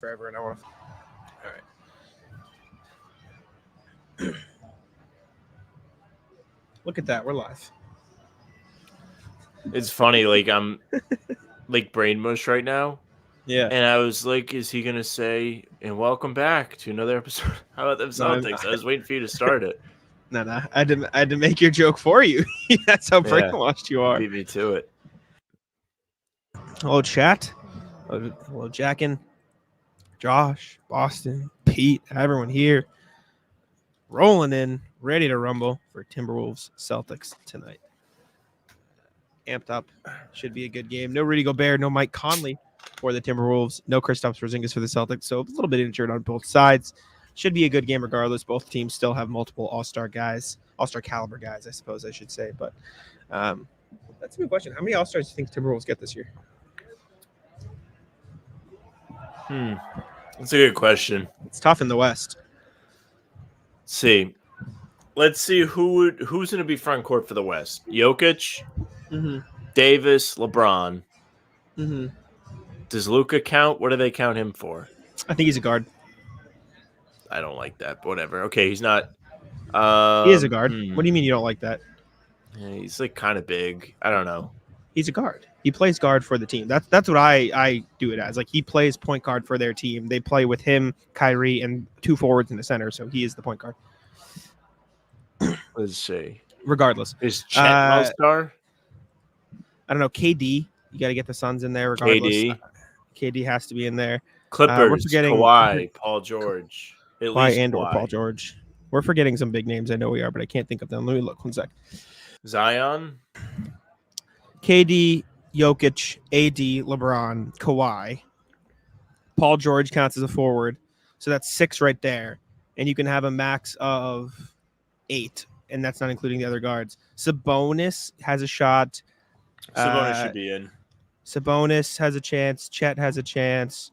forever, and I want to. All right. Look at that. We're live. It's funny, like I'm like brain mush right now. Yeah. And I was like, is he gonna say, and welcome back to another episode? How about them Celtics? I was waiting for you to start it. No. I had to make your joke for you. That's how brainwashed you are. Beat me to it. Hello, chat. Hello, Jackin, Josh, Boston, Pete, everyone here. Rolling in, ready to rumble for Timberwolves Celtics tonight. Amped up. Should be a good game. No Rudy Gobert, no Mike Conley for the Timberwolves. No Kristaps Porzingis for the Celtics. So a little bit injured on both sides. Should be a good game regardless. Both teams still have multiple all-star guys. All-star caliber guys, I suppose I should say. But that's a good question. How many all-stars do you think Timberwolves get this year? That's a good question. It's tough in the West. Let's see who's going to be front court for the West. Jokic, Mm-hmm. Davis, LeBron. Mm-hmm. Does Luka count? What do they count him for? I think he's a guard. I don't like that. But whatever. Okay, he's not. He is a guard. What do you mean you don't like that? Yeah, he's like kind of big. I don't know. He's a guard. He plays guard for the team. That's what I do it as. Like, he plays point guard for their team. They play with him, Kyrie, and two forwards in the center. So he is the point guard. Let's see. Regardless, Is Chet an all-star? I don't know. KD, you got to get the Suns in there. Regardless, KD has to be in there. Clippers, we're forgetting Kawhi, Paul George. Kawhi and or Paul George. We're forgetting some big names. I know we are, but I can't think of them. Let me look 1 sec. Zion, KD, Jokic, AD, LeBron, Kawhi. Paul George counts as a forward. So that's 6 right there. And you can have a max of 8, and that's not including the other guards. Sabonis has a shot. Sabonis should be in. Sabonis has a chance. Chet has a chance.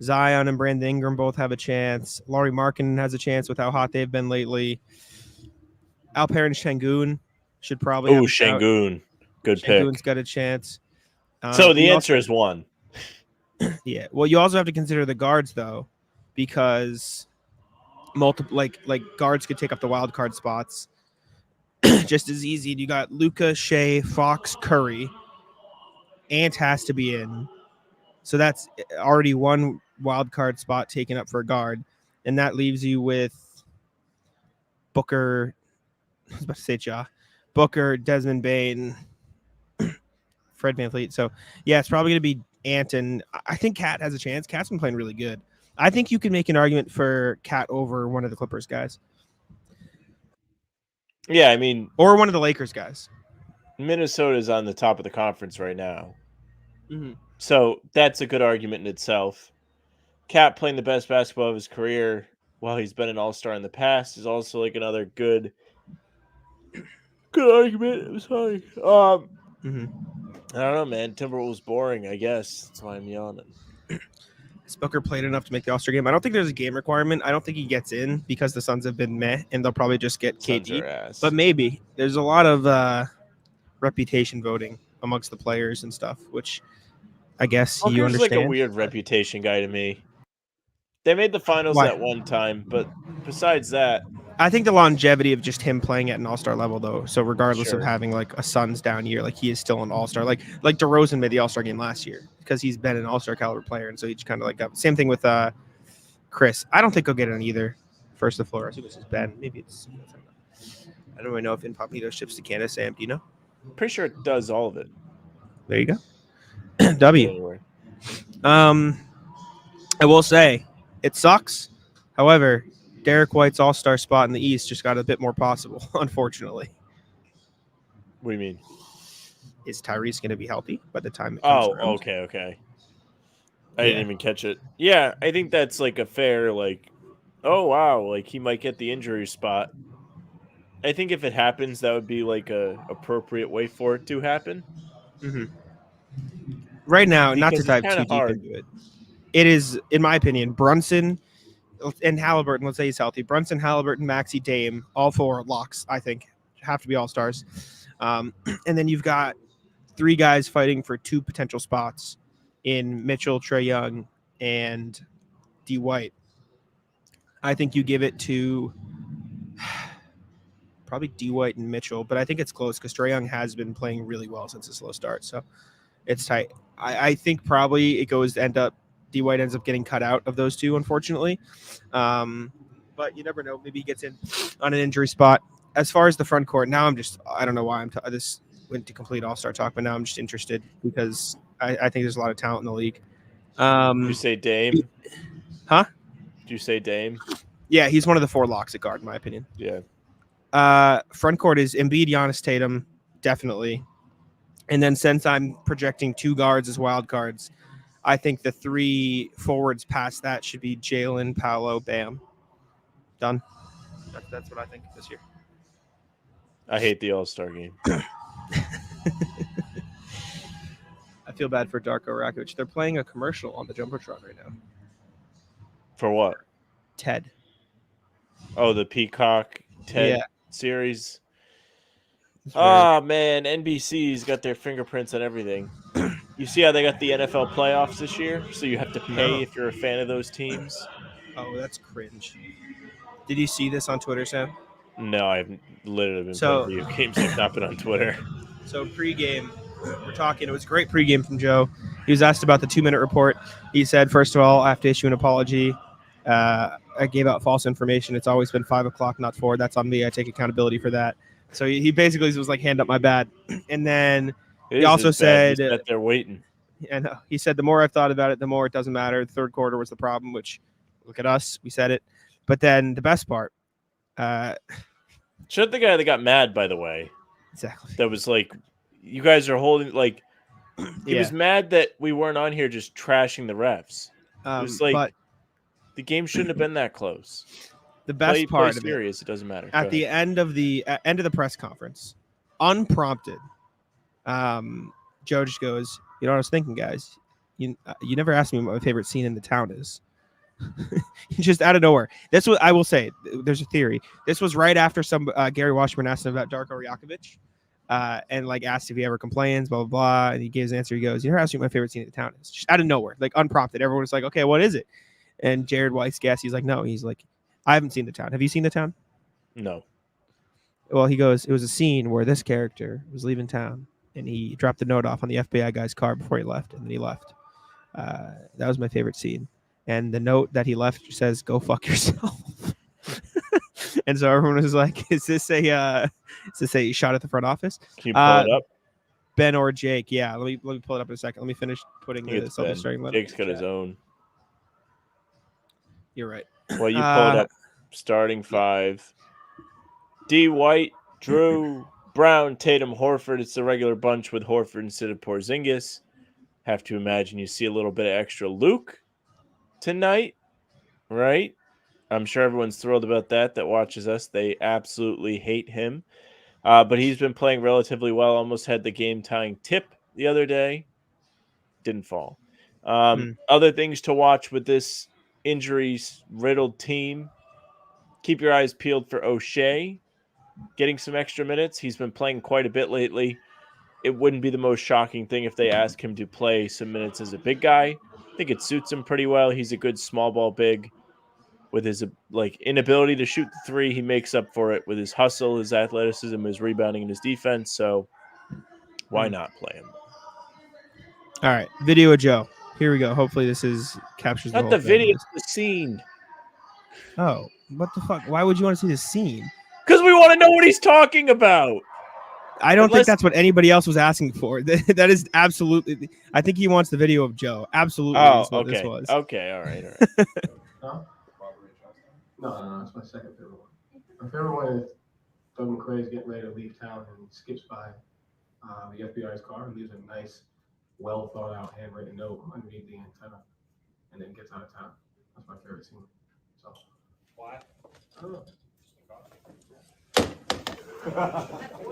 Zion and Brandon Ingram both have a chance. Lauri Markkanen has a chance with how hot they've been lately. Alperen Şengün should probably have a shout. Şengün. Good pick. Şengün's got a chance. So the answer is 1. Yeah. Well, you also have to consider the guards, though, because multiple like guards could take up the wild card spots just as easy. You got Luka, Shea, Fox, Curry. Ant has to be in. So that's already 1 wild card spot taken up for a guard. And that leaves you with Booker. I was about to say Ja. Booker, Desmond Bane, Fred VanVleet. So, yeah, it's probably going to be Ant. And I think Cat has a chance. Cat's been playing really good. I think you can make an argument for Cat over one of the Clippers guys. Yeah, I mean. Or one of the Lakers guys. Minnesota's on the top of the conference right now. Mm-hmm. So that's a good argument in itself. Cat playing the best basketball of his career while he's been an all-star in the past is also like another good argument. I'm sorry. I don't know, man. Timberwolves boring, I guess. That's why I'm yawning. Has Booker played enough to make the All-Star game? I don't think there's a game requirement. I don't think he gets in because the Suns have been meh, and they'll probably just get KD. But maybe. There's a lot of reputation voting amongst the players and stuff, which I guess you understand. Like a weird reputation guy to me. They made the finals at one time, but besides that, I think the longevity of just him playing at an all-star level, though. So regardless of having like a Suns down year, like he is still an all-star. Like DeRozan made the all-star game last year because he's been an all-star caliber player, and so he just kind of like got same thing with Chris. I don't think he'll get it either. First the floor. I think this is Ben. Maybe it's. I don't really know if Incognito ships to Canada. Sam, do you know? Pretty sure it does all of it. There you go. W. I will say it sucks. However, Derek White's all-star spot in the East just got a bit more possible, unfortunately. What do you mean? Is Tyrese going to be healthy by the time it comes around? Okay. I didn't even catch it. Yeah, I think that's like a fair, like, oh, wow, like he might get the injury spot. I think if it happens, that would be like a appropriate way for it to happen. Mm-hmm. Right now, because not to dive too deep into it, it is, in my opinion, Brunson and Halliburton, let's say he's healthy. Brunson, Halliburton, Maxey, Dame, all 4 locks, I think, have to be all-stars. And then you've got 3 guys fighting for 2 potential spots in Mitchell, Trae Young, and D. White. I think you give it to probably D. White and Mitchell, but I think it's close because Trae Young has been playing really well since a slow start, so it's tight. I think probably it goes to end up D. White ends up getting cut out of those two, unfortunately. But you never know. Maybe he gets in on an injury spot. As far as the front court, now I don't know why this went to complete all-star talk, but now I'm just interested because I think there's a lot of talent in the league. Did you say Dame? Huh? Did you say Dame? Yeah, he's one of the 4 locks at guard, in my opinion. Yeah. Front court is Embiid, Giannis, Tatum, definitely. And then since I'm projecting 2 guards as wild cards, I think the 3 forwards past that should be Jaylen, Paolo, Bam. Done. That's what I think this year. I hate the All-Star game. I feel bad for Darko Rakovic. They're playing a commercial on the Jumbotron right now. For what? Ted. Oh, the Peacock Ted series. Man, NBC's got their fingerprints on everything. You see how they got the NFL playoffs this year? So you have to pay if you're a fan of those teams. Oh, that's cringe. Did you see this on Twitter, Sam? No, I've literally been playing video games. I've not been on Twitter. So pregame, we're talking. It was a great pregame from Joe. He was asked about the 2-minute report. He said, first of all, I have to issue an apology. I gave out false information. It's always been 5 o'clock, not 4. That's on me. I take accountability for that. So he basically was like, hand up my bad. And then he also said that they're waiting. And he said, the more I've thought about it, the more it doesn't matter. The third quarter was the problem, which look at us. We said it. But then the best part. Shut the guy that got mad, by the way. Exactly. That was like, you guys are holding, like, he was mad that we weren't on here just trashing the refs. It was like, the game shouldn't have been that close. The best part of it doesn't matter. At the end of the press conference, unprompted, Joe just goes, you know what I was thinking, guys? You never asked me what my favorite scene in the town is. Just out of nowhere. That's what I will say. There's a theory. This was right after some Gary Washburn asked him about Darko Rakovic, and like asked if he ever complains, blah blah blah. And he gave his answer. He goes, "You never asked me what my favorite scene in the town is." Just out of nowhere, like unprompted. Everyone was like, "Okay, what is it?" And Jared Weiss guessed. He's like, "No." He's like, "I haven't seen the town. Have you seen the town?" No. Well, he goes, "It was a scene where this character was leaving town, and he dropped the note off on the FBI guy's car before he left, and then he left. That was my favorite scene." And the note that he left says, "Go fuck yourself." And so everyone was like, "Is this a shot at the front office?" Can you pull it up? Ben or Jake? Yeah, let me pull it up in a second. Let me finish putting the Celtics starting lineup. Jake's got his own. You're right. Well, you pulled up starting 5. D. White, Jrue, Brown, Tatum, Horford. It's the regular bunch with Horford instead of Porzingis. Have to imagine you see a little bit of extra Luke tonight, right? I'm sure everyone's thrilled about that watches us. They absolutely hate him. But he's been playing relatively well. Almost had the game-tying tip the other day. Didn't fall. Other things to watch with this injuries-riddled team. Keep your eyes peeled for O'Shea getting some extra minutes. He's been playing quite a bit lately. It wouldn't be the most shocking thing if they ask him to play some minutes as a big guy. I think it suits him pretty well. He's a good small ball big. With his inability to shoot the 3, he makes up for it with his hustle, his athleticism, his rebounding, and his defense. So why not play him? All right, video of Joe. Here we go. Hopefully this captures the not whole the thing. video, it's the scene. Oh, what the fuck? Why would you want to see the scene? Because we want to know what he's talking about. I don't think that's what anybody else was asking for. That is absolutely. I think he wants the video of Joe. Absolutely. Oh, what okay. This was. Okay. All right. Huh? No, it's my second favorite one. My favorite one is Doug McRae's getting ready to leave town and skips by the FBI's car and leaves a nice, well thought out handwritten note underneath the antenna, and then gets out of town. That's my favorite scene. So why? I don't know.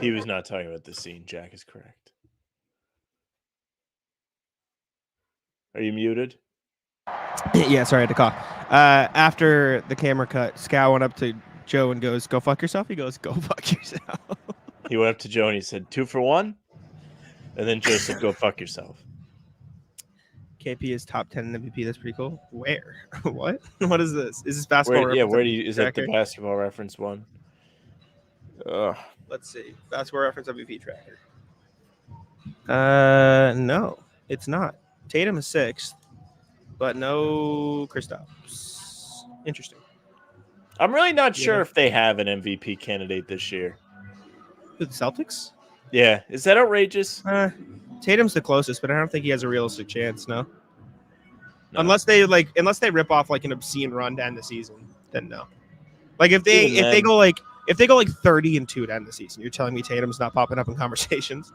He was not talking about the scene. Jack is correct. Are you muted? Yeah, sorry, I had to cough. After the camera cut, Scow went up to Joe and goes, "Go fuck yourself." He goes, "Go fuck yourself." He went up to Joe and he said, 2 for 1? And then Joe said, "Go fuck yourself." KP is top 10 in MVP. That's pretty cool. Where? What? What is this? Is this basketball? Where do you, is that the tracker? basketball reference one? Ugh. Let's see. Basketball reference MVP tracker. No, it's not. Tatum is 6th, but no Kristaps. Interesting. I'm really not sure Yeah. if they have an MVP candidate this year. The Celtics? Yeah, is that outrageous? Tatum's the closest, but I don't think he has a realistic chance. No. No. Unless they rip off like an obscene run to end the season, then no. Like if they go like 30-2 to end the season, you're telling me Tatum's not popping up in conversations?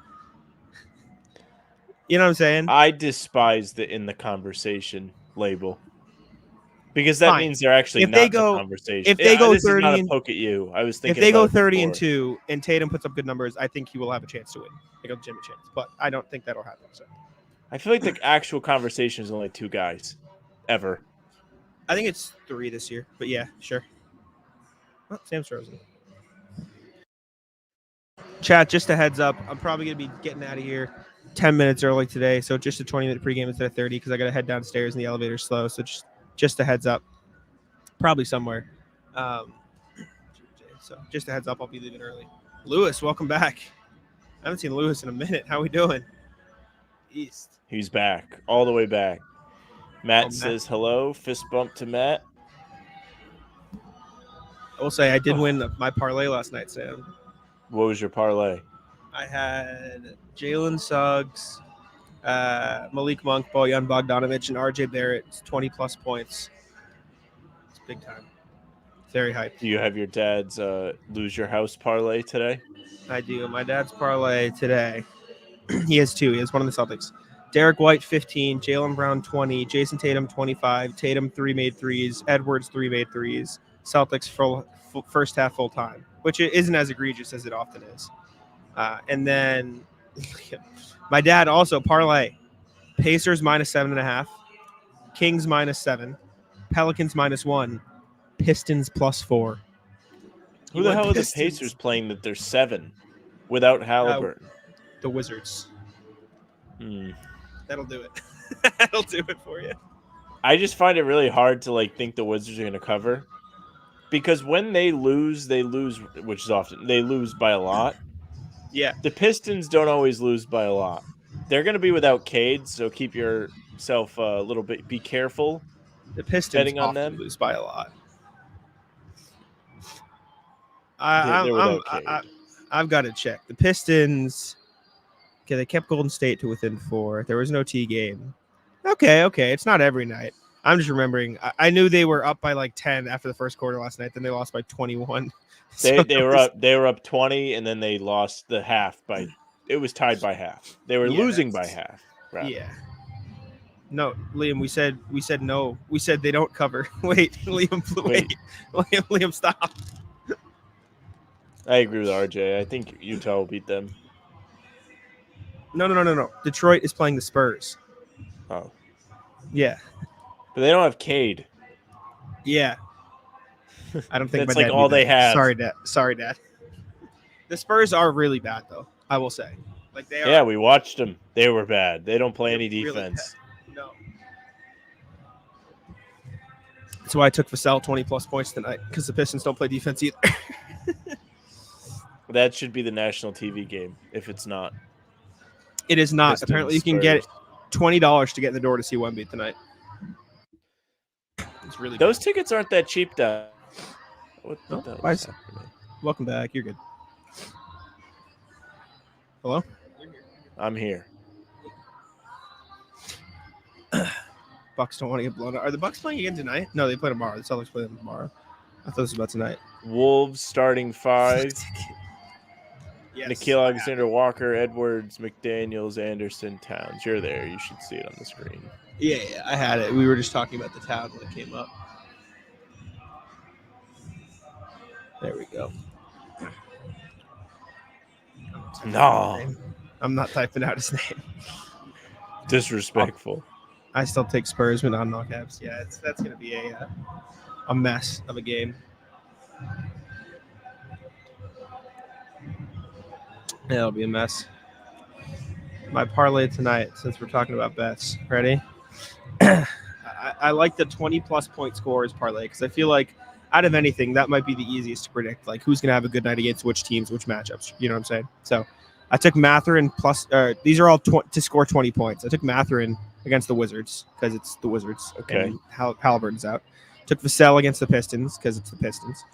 You know what I'm saying? I despise the in the conversation label. Because that Fine. means they're actually If not they go- in the conversation. if they go this 30 is not a and- poke at you. I was If thinking they go about it before. 30-2 and Tatum puts up good numbers, I think he will have a chance to win. Like a legitimate chance. But I don't think that'll happen. So I feel like the actual conversation is only 2 guys. Ever. I think it's 3 this year. But yeah, sure. Oh, Sam's frozen. Chat, just a heads up. I'm probably going to be getting out of here 10 minutes early today. So just a 20-minute pregame instead of 30 because I got to head downstairs and the elevator's slow. So just a heads up. Probably somewhere. So just a heads up. I'll be leaving early. Lewis, welcome back. I haven't seen Lewis in a minute. How we doing? East. He's back. All the way back. Matt Matt. says hello. Fist bump to Matt. I will say I did win my parlay last night, Sam. What was your parlay? I had Jaylen Suggs, Malik Monk, Bojan Bogdanovic, and RJ Barrett, 20-plus points. It's big time. Very hyped. Do you have your dad's lose your house parlay today? I do. My dad's parlay today. He has 2. He has one on the Celtics. Derek White, 15. Jaylen Brown, 20. Jayson Tatum, 25. Tatum, 3 made threes. Edwards, 3 made threes. Celtics full first half full time, which isn't as egregious as it often is. And then my dad also parlay Pacers -7.5, Kings -7, Pelicans -1, Pistons +4. Who the hell are the Pacers playing that they're 7 without Halliburton? The Wizards. Hmm. That'll do it. That'll do it for you. I just find it really hard to think the Wizards are going to cover. Because when they lose, which is often, they lose by a lot. Yeah. The Pistons don't always lose by a lot. They're going to be without Cade, so keep yourself a little bit, be careful. The Pistons betting on often them. lose by a lot. They're without Cade. I've got to check. The Pistons, okay, they kept Golden State to within 4. There was no T game. Okay. It's not every night. I'm just remembering. I knew they were up by 10 after the first quarter last night. Then they lost by 21. They were up 20, and then they lost the half by. It was tied by half. They were losing by half. Rather. Yeah. No, Liam. We said no. We said they don't cover. Wait, Liam. Wait. Liam, stop. I agree with RJ. I think Utah will beat them. No. Detroit is playing the Spurs. Oh. Yeah. But they don't have Cade. Yeah. I don't think that's my dad all knew they that. have. Sorry, Dad. The Spurs are really bad, though. I will say. They are. Yeah, we watched them. They were bad. They don't play any Really defense. bad. No. That's why I took Vassell 20-plus points tonight, because the Pistons don't play defense either. That should be the national TV game, if it's not. It is not. Pistons, Apparently, you can get $20 to get in the door to see Wemby tonight. It's really Those bad. tickets aren't that cheap, though. What the hell why is is- happening? Welcome back. You're good. Hello? I'm here. Bucks don't want to get blown out. Are the Bucks playing again tonight? No, they play tomorrow. The Celtics play them tomorrow. I thought it was about tonight. Wolves starting 5. Yes. Nikhil Alexander-Walker, Edwards, McDaniels, Anderson, Towns. You're there. You should see it on the screen. Yeah, I had it. We were just talking about the tab when it came up. There we go. No. I'm not typing out his name. Disrespectful. I still take Spurs, but not knockouts. Yeah, that's going to be a mess of a game. Yeah, it'll be a mess. My parlay tonight, since we're talking about bets. Ready? I like the 20-plus point scorers parlay because I feel like out of anything, that might be the easiest to predict, like who's going to have a good night against which teams, which matchups. You know what I'm saying? So I took Mathurin plus these are all to score 20 points. I took Mathurin against the Wizards because it's the Wizards. Okay. And Halliburton's out. Took Vassell against the Pistons because it's the Pistons.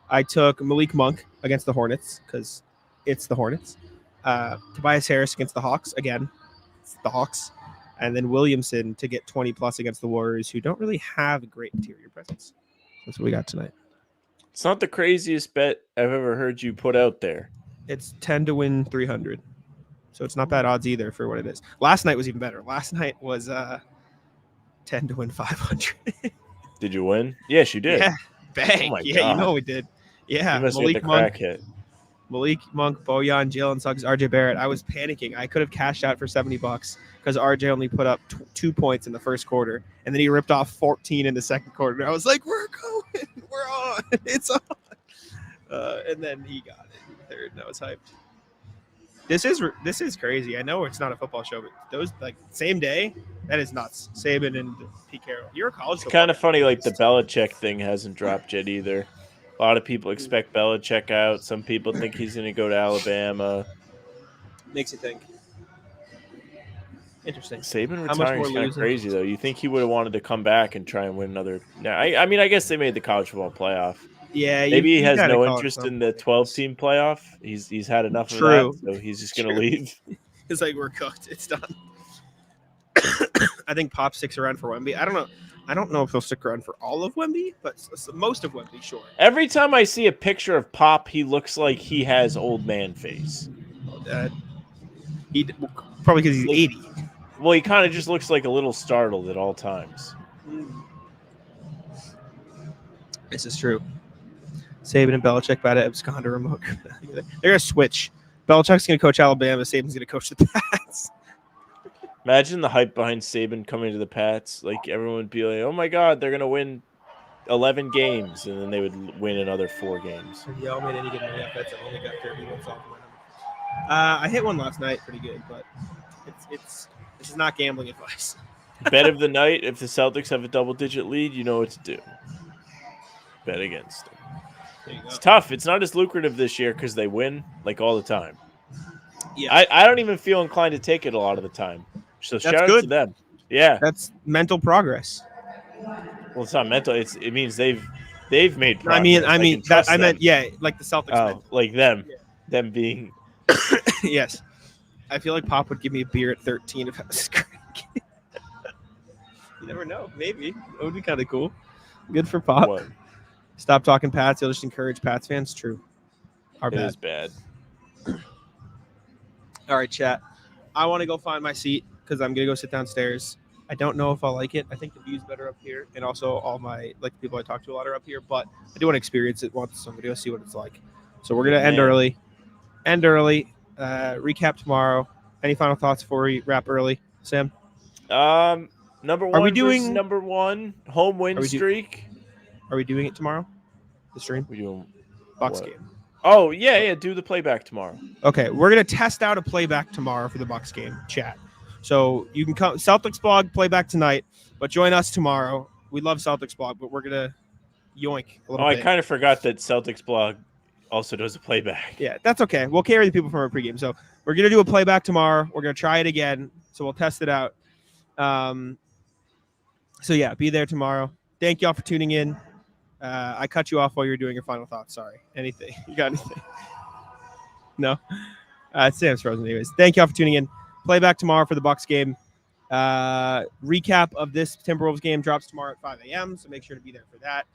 I took Malik Monk against the Hornets because it's the Hornets. Tobias Harris against the Hawks. Again, it's the Hawks. And then Williamson to get 20-plus against the Warriors, who don't really have a great interior presence. That's what we got tonight. It's not the craziest bet I've ever heard you put out there. It's 10 to win 300. So it's not bad odds either for what it is. Last night was even better. Last night was 10 to win 500. Did you win? Yes, you did. Yeah, bang. Oh my yeah, God. you know we did. Yeah, You must Malik get the Monk, crack hit. Malik Monk, Bojan, Jaylen Suggs, RJ Barrett. I was panicking. I could have cashed out for $70 because RJ only put up 2 points in the first quarter, and then he ripped off 14 in the second quarter. And I was like, "We're going, we're on, it's on." And then he got it in the third, and I was hyped. This is crazy. I know it's not a football show, but those like same day, that is nuts. Saban and Pete Carroll. You're a college. It's kind of funny, like the Belichick thing hasn't dropped yet either. A lot of people expect Belichick out. Some people think he's going to go to Alabama. Makes you think. Interesting. Saban How much retiring more is kind of losing? crazy, though. You think he would have wanted to come back and try and win another? Now, I mean, I guess they made the college football playoff. Yeah, Maybe he has gotta no call it interest in something. the 12-team playoff. He's had enough True. of that, so he's just going to True. leave. It's like we're cooked. It's done. I think Pop sticks around for Wemby. I don't know if he'll stick around for all of Wemby, but most of Wemby, sure. Every time I see a picture of Pop, he looks like he has old man face. He probably because he's 80. Well, he kind of just looks like a little startled at all times. This is true. Saban and Belichick about to abscond a remote. They're gonna switch. Belichick's gonna coach Alabama. Saban's gonna coach the Pats. Imagine the hype behind Saban coming to the Pats. Like, everyone would be like, oh my God, they're going to win 11 games. And then they would win another 4 games. Y'all made any good money off bets. I only got 30 minutes off my number. I hit one last night pretty good, but this is not gambling advice. Bet of the night, if the Celtics have a double-digit lead, you know what to do. Bet against them. There you go. It's tough. It's not as lucrative this year because they win, like, all the time. Yeah, I don't even feel inclined to take it a lot of the time. So shout out good. to them. Yeah. That's mental progress. Well, it's not mental. It means they've made progress. I mean that I meant like the Celtics. Oh, like them. Yeah. Them being yes. I feel like Pop would give me a beer at 13 if I was cranky. You never know. Maybe. That would be kind of cool. Good for Pop. what? Stop talking Pats. You'll just encourage Pats fans. True. Our It bad. is bad. All right, chat. I want to go find my seat because I'm going to go sit downstairs. I don't know if I'll like it. I think the view's better up here. And also all my people I talk to a lot are up here. But I do want to experience it once. So I'm going to go see what it's like. So we're going to end early. Recap tomorrow. Any final thoughts before we wrap early, Sam? Number 1 Are we versus doing- number 1 home win streak. Are we doing it tomorrow? The stream? We doing Bucks what? game. Oh, yeah, do the playback tomorrow. Okay, we're going to test out a playback tomorrow for the Bucks game, chat. So you can come Celtics blog playback tonight, but join us tomorrow. We love Celtics blog, but we're going to yoink a little bit. I kind of forgot that Celtics blog also does a playback. Yeah, that's okay. We'll carry the people from our pregame. So we're going to do a playback tomorrow. We're going to try it again. So we'll test it out. So yeah, be there tomorrow. Thank y'all for tuning in. I cut you off while you were doing your final thoughts. Sorry. Anything? You got anything? No? Sam's frozen anyways. Thank y'all for tuning in. Playback tomorrow for the Bucks game. Recap of this Timberwolves game drops tomorrow at 5 a.m., so make sure to be there for that.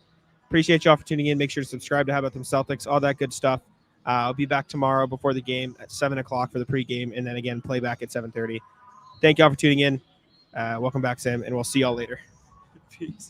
Appreciate y'all for tuning in. Make sure to subscribe to How About Them Celtics, all that good stuff. I'll be back tomorrow before the game at 7 o'clock for the pregame, and then again, playback at 7:30. Thank y'all for tuning in. Welcome back, Sam, and we'll see y'all later. Peace.